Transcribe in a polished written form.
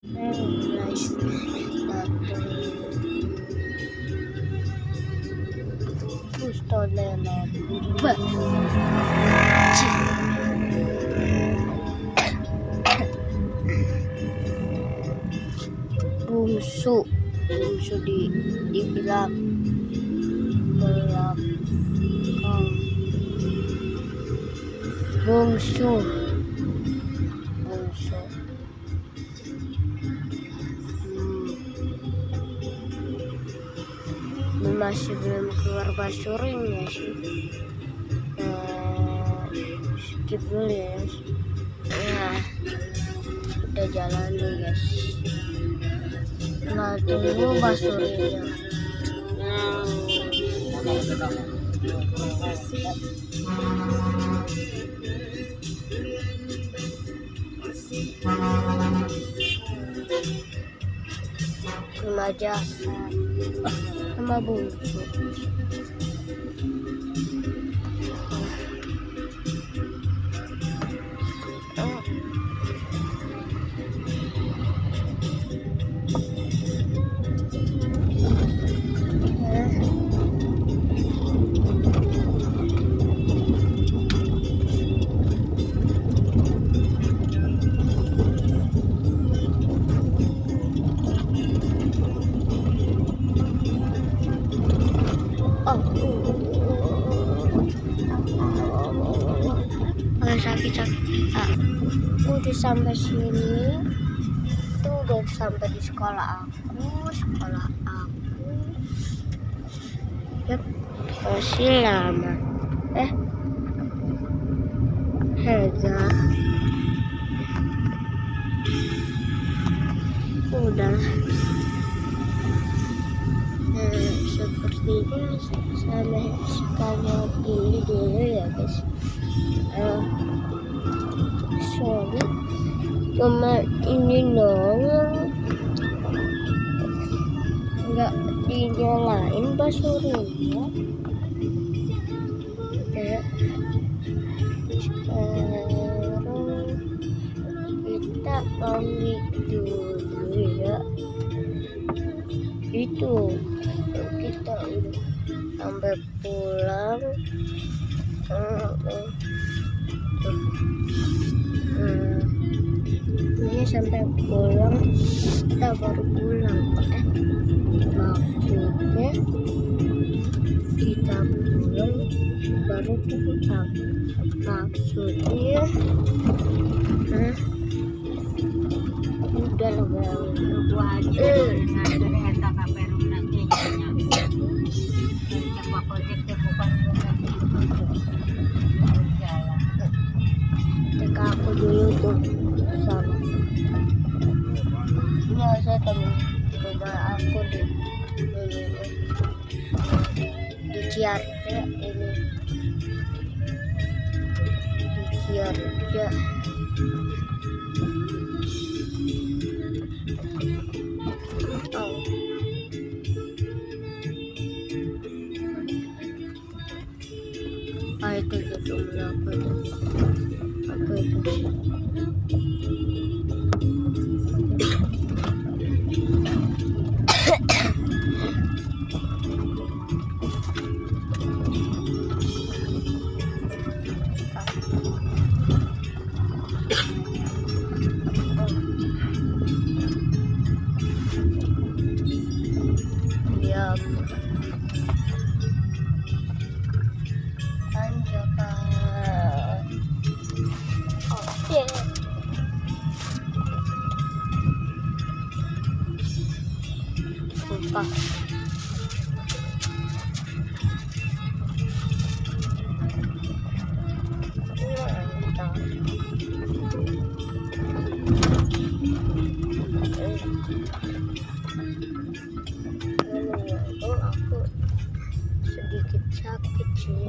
Guys, datang gusto lelet bungsu dibilang belakang bungsu masih belum keluar basuringnya sih. Skip dulu ya guys. Udah jalan dulu guys. Nah tunggu basuringnya. Remaja sama bungsu. Sakit. Udah sampai sini tuh, udah sampai di sekolah aku. Yap, masih lama. Hega udah sepertinya sama sekali ini dulu ya guys. Sorry, cuma ini dong nggak dinyalain basuringnya. Sekarang kita mandi dulu ya. Itu kita udah sampai pulang. Ini sampai pulang, kita baru pulang. Maksudnya kita pulang baru pulang. Maksudnya udah lah aja aku dulu tuh sama ya, saya temen aku di Ciarja ini di Ciarja. Itu gitu apa itu lupa. Aku sedikit sakit sih.